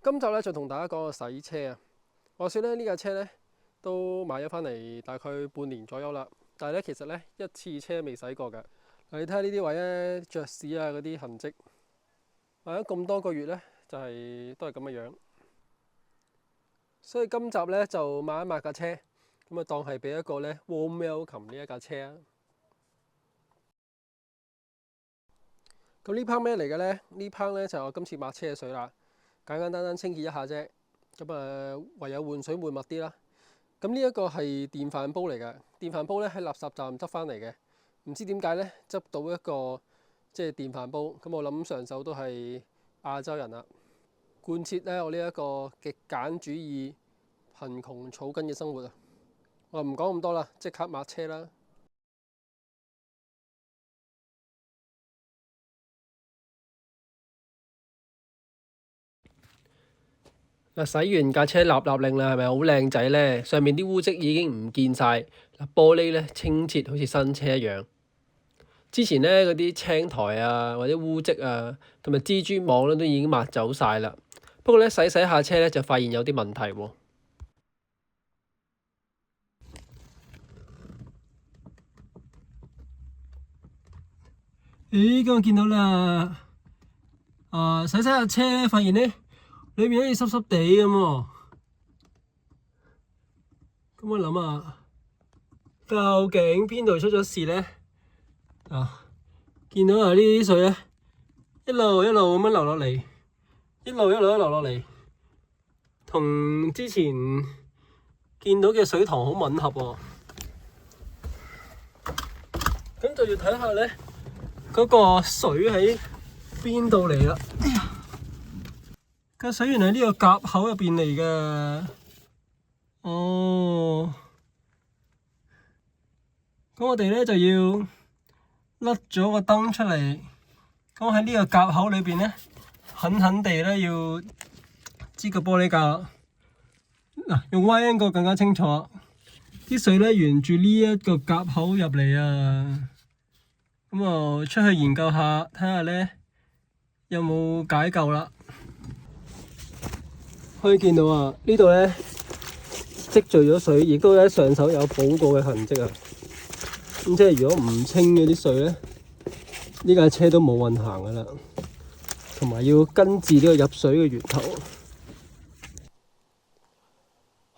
今集咧就同大家講個洗車啊。話說咧呢架車咧都買咗翻嚟大概半年左右啦，但係咧其實咧一次車未洗過㗎。嗱，你睇下呢啲位咧着屎啊嗰啲痕跡，買咗咁多個月咧就都係咁嘅樣。所以今集咧就抹一抹架車，咁啊當係俾一個咧 warm welcome 呢一架車啊。咁呢 part 咩嚟嘅咧？呢 part 咧就係我今次抹車嘅水啦，簡簡單單清潔一下啫。咁唯有換水換密啲啦。咁呢一個係電飯煲嚟嘅，電飯煲咧喺垃圾站執翻嚟嘅，唔知點解咧執到一個即係電飯煲。咁我諗上手都係亞洲人啦，貫徹咧我呢一個極簡主義、貧窮草根嘅生活啊！我唔講咁多啦，即刻抹車啦。嗱，洗完架車立立令啦，係咪好靚仔咧？上面啲污跡已經唔見晒，嗱，玻璃咧清澈，好似新車一樣。之前咧嗰啲青苔啊，或者污跡啊，同埋蜘蛛網咧都已經抹走晒啦。不過咧洗下車咧就發現有啲問題喎。咦，今日見到啦，洗下車咧，發現咧裏面好似濕濕地咁喎。咁我諗啊，究竟邊度出咗事咧？見到呢啲水咧，一路咁樣流落嚟，一路流落嚟，同之前見到嘅水塘好吻合喎。咁就要睇下咧，嗰個水喺邊度嚟啦？個水原來呢個夾口入邊嚟嘅。哦，咁我哋咧就要甩咗個燈出嚟。咁喺呢個夾口裏邊咧，狠狠地咧要擠個玻璃架。嗱，用 Y angle 更加清楚。啲水咧沿住呢一個夾口入嚟啊。咁啊，出去研究下，睇下咧有冇解救啦。可以見到啊，呢度咧積聚咗水，亦都喺上手有補過嘅痕跡啊。咁即係如果唔清嗰啲水咧，呢架車都冇運行噶啦。同埋要根治呢個入水嘅源頭。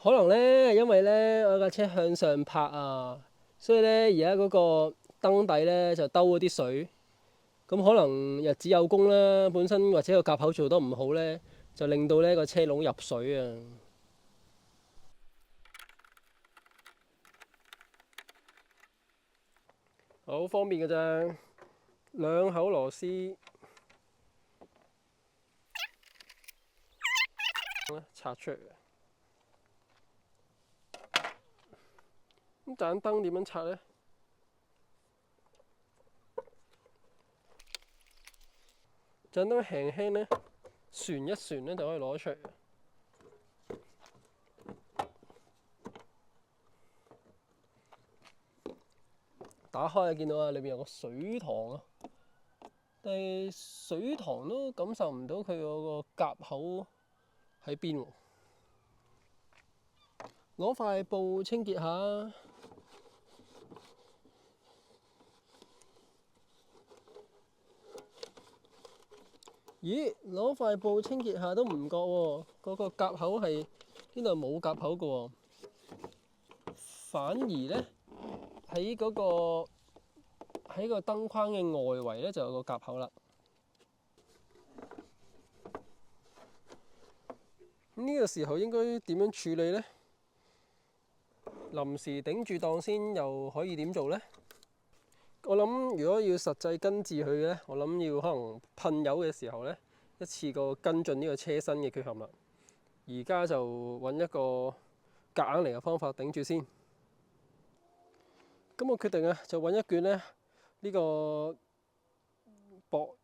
可能咧，因為咧我架車向上泊啊，所以咧而家嗰個燈底咧就兜嗰啲水。咁可能日子有功啦，本身或者個夾口做得唔好咧，就令到呢個車籠入水啊。好方便㗎咋，兩口螺絲拆出嚟。咁盞燈點樣拆咧？盞燈輕輕咧，旋一旋咧就可以攞出嚟。打開就見到啊，裏邊有個水塘啊，但係水塘都感受唔到佢嗰個夾口喺邊喎。攞塊布清潔下。咦，攞塊布清潔下都唔覺喎，嗰個夾口係呢度冇夾口嘅喎，反而咧喺個燈框嘅外圍咧就有個夾口啦。咁呢個時候應該點樣處理咧？臨時頂住檔先，又可以點做咧？我諗如果要實際根治佢咧，我諗要可能噴油嘅時候咧，一次過跟進呢個車身嘅缺陷啦。而家就揾一個夾硬嚟嘅方法頂住先。咁我決定啊，就揾一卷咧呢個薄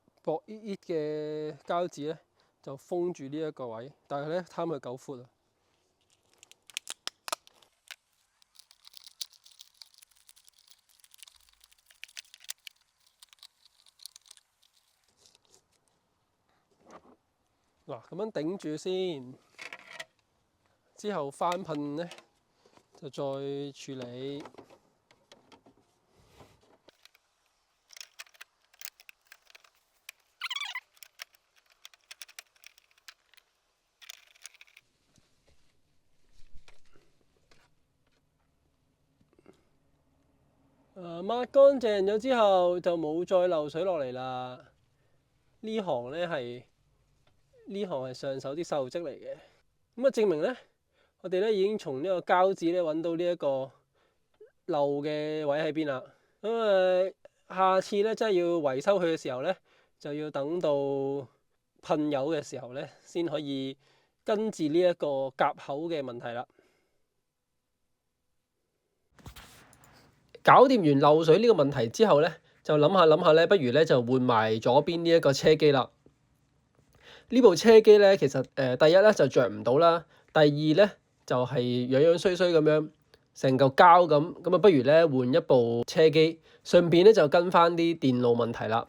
ít嘅膠紙咧，就封住呢一個位，但係咧貪佢夠闊啊。嗱，咁樣頂住先，之後翻噴咧就再處理。抹乾淨咗之後就冇再漏水落嚟啦。呢行係上手啲細路職嚟嘅。咁啊證明咧，我哋咧已經從呢個膠紙咧揾到呢一個漏嘅位喺邊啦。咁下次咧真係要維修佢嘅時候咧，就要等到噴油嘅時候咧，先可以根治呢一個夾口嘅問題啦。搞掂完漏水呢個問題之後咧，就諗下咧，不如咧就換埋左邊呢一個車機啦。呢部車機咧，其實第一咧就着唔到啦，第二咧就係樣衰衰咁樣，成嚿膠咁，咁啊不如咧換一部車機，順便咧就跟翻啲電路問題啦。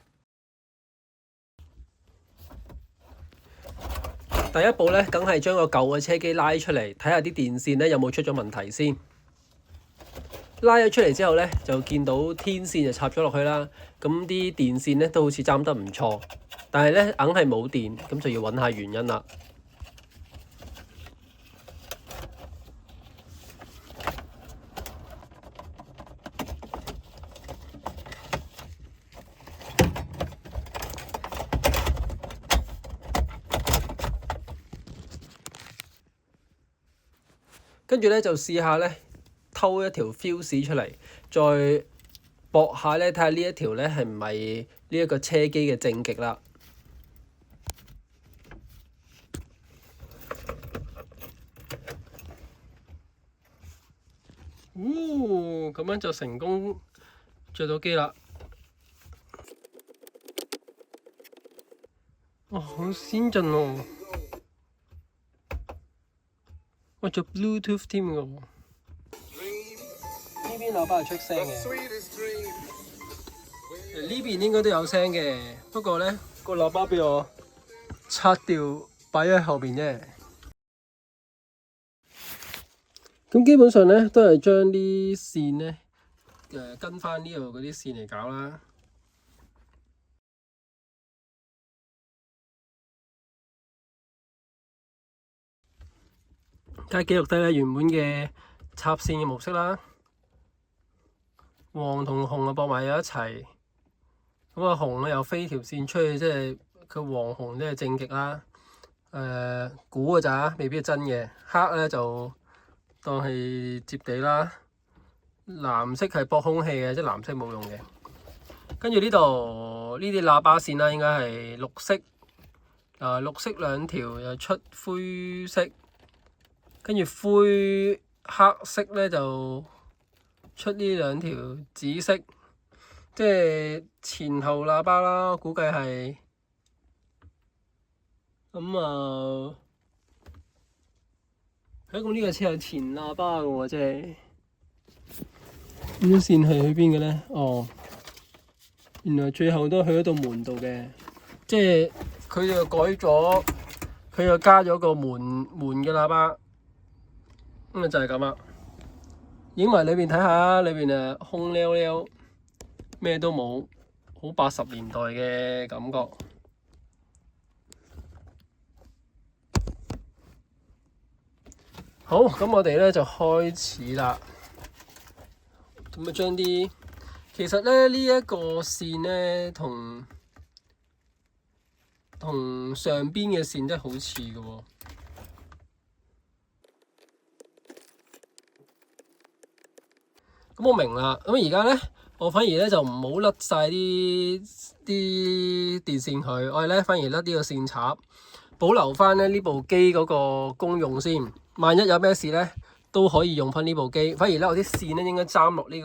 第一步咧，梗係將個舊嘅車機拉出嚟，睇下啲電線咧有冇出咗問題先。拉咗出嚟之後咧，就見到天線就插咗落去啦。咁啲電線咧都好似爭得唔錯，但係咧硬係冇電，咁就要揾下原因啦。跟住咧就試下咧偷一條 fuse 出嚟，再駁下咧睇下呢一條咧係唔係呢一個車機嘅正極啦。咁樣就成功着到機啦。哇，好先進喎！我做 Bluetooth 添㗎喎。呢邊喇叭係出聲嘅，呢邊應該都有聲嘅，不過咧個喇叭俾我拆掉，擺喺後邊啫。咁基本上咧都係將啲線咧跟翻呢度嗰啲線嚟搞啦。梗係記錄低咧原本嘅插線嘅模式啦，黃同紅啊駁埋咗一齊。咁啊紅咧又飛條線出去，即係佢黃紅即係正極啦。估㗎咋，未必係真嘅。黑咧就當係接地啦。藍色係駁空氣嘅，即係藍色冇用嘅。跟住呢度呢啲喇叭線啦，應該係綠色。綠色兩條又出灰色，跟住灰黑色咧就出呢兩條紫色，即係前後喇叭啦。我估計係咁啊。咁呢個車有前喇叭嘅喎，即係呢啲線係去邊嘅咧？哦，原來最後都去咗到門度嘅，即係佢就改咗，佢又加咗個門嘅喇叭，咁啊就係咁啦。影埋裏邊睇下，裏邊空溜溜，咩都冇，好80年代嘅感覺。好，咁我哋咧就開始啦。咁啊，將啲其實咧呢一個線咧同上邊嘅線真係好似嘅喎。咁我明啦。咁而家咧，我反而咧就唔好甩晒啲電線佢，我哋咧反而甩呢個線插，保留翻咧呢部機嗰個功用先。萬一有咩事咧，都可以用翻呢部機。反而咧我啲線咧應該爭落呢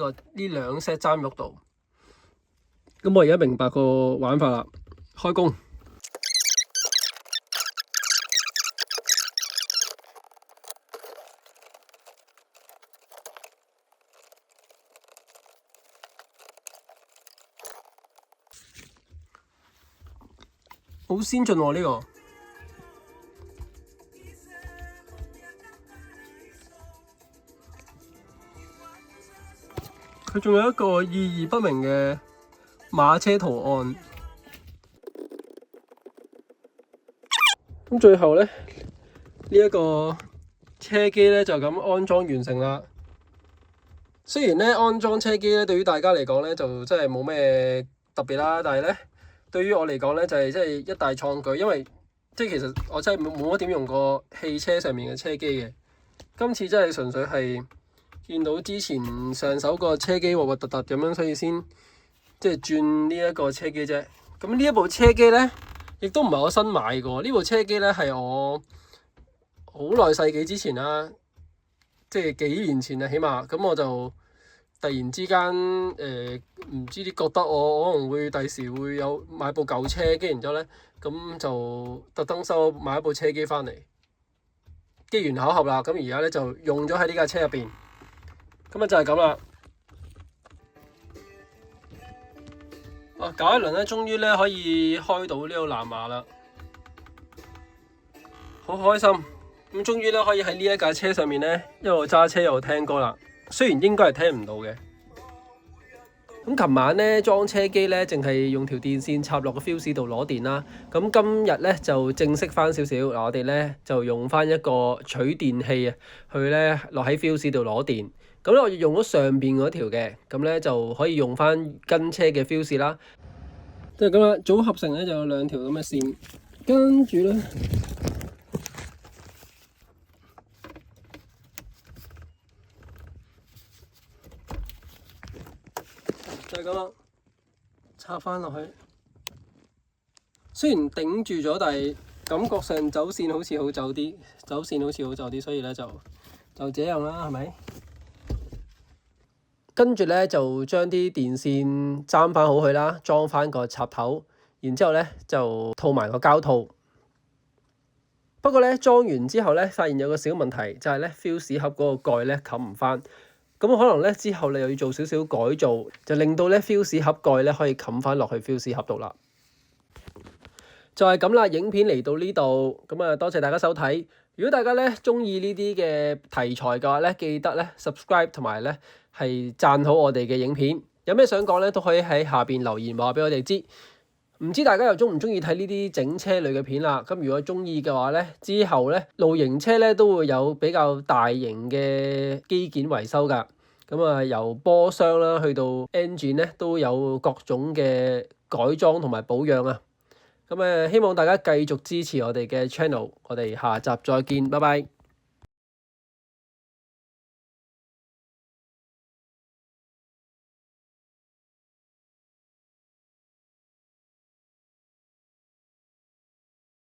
兩 set 爭喐度。咁我而家明白個玩法啦，開工。好先進喎呢個。佢仲有一個意義不明嘅馬車圖案。咁最後咧，呢一個車機咧就咁安裝完成啦。雖然咧安裝車機咧對於大家嚟講咧就真係冇咩特別啦，但係咧對於我嚟講咧就係真係一大創舉，因為即係其實我真係冇乜點用過汽車上面嘅車機嘅。今次真係純粹係見到之前上手個車機核核突突咁樣，所以先即係轉呢一個車機啫。咁呢一部車機咧，亦都唔係我新買過。呢部車機咧係我好耐世紀之前啦，即係幾年前啊，起碼咁我就突然之間唔知覺得我可能會第時會有買部舊車，跟住然之後咧咁就特登買一部車機翻嚟。機緣巧合啦，咁而家咧就用咗喺呢架車入邊，咁啊就係咁啦。搞一輪咧，終於咧可以開到呢個藍牙啦，好開心。咁終於咧可以喺呢一架車上面咧一路揸車一路聽歌啦。雖然應該係聽唔到嘅。咁琴晚咧裝車機咧，淨係用條電線插落個 fuse 度攞電啦。咁今日咧就正式翻少少嗱，我哋咧就用翻一個取電器啊，去咧落喺 fuse 度攞電。咁咧我用咗上邊嗰條嘅，咁咧就可以用翻跟車嘅 fuse 啦。即係咁啦，組合成咧就有兩條咁嘅線，跟住咧就係咁啦，插翻落去。雖然頂住咗，但係感覺上走線好似好走啲，所以咧就這樣啦，係咪？跟住咧就將啲電線爭翻好佢啦，裝翻個插頭，然之後咧就套埋個膠套。不過咧裝完之後咧，發現有個小問題，就係咧 fuse 盒嗰個蓋咧冚唔翻。咁可能咧之後你又要做少少改造，就令到咧 fuse 盒蓋咧可以冚翻落去 fuse 盒度啦。就係咁啦，影片嚟到呢度，咁啊多謝大家收睇。如果大家咧中意呢啲嘅題材嘅話咧，記得咧 subscribe 同埋咧係讚好我哋嘅影片。有咩想講咧，都可以喺下邊留言話俾我哋知。唔知大家又中唔中意睇呢啲整車類嘅片啦？咁如果中意嘅話咧，之後咧露營車咧都會有比較大型嘅機件維修㗎。咁啊由波箱啦去到 engine 咧都有各種嘅改裝同埋保養啊。咁希望大家繼續支持我哋嘅 channel，我哋下集再見，拜拜。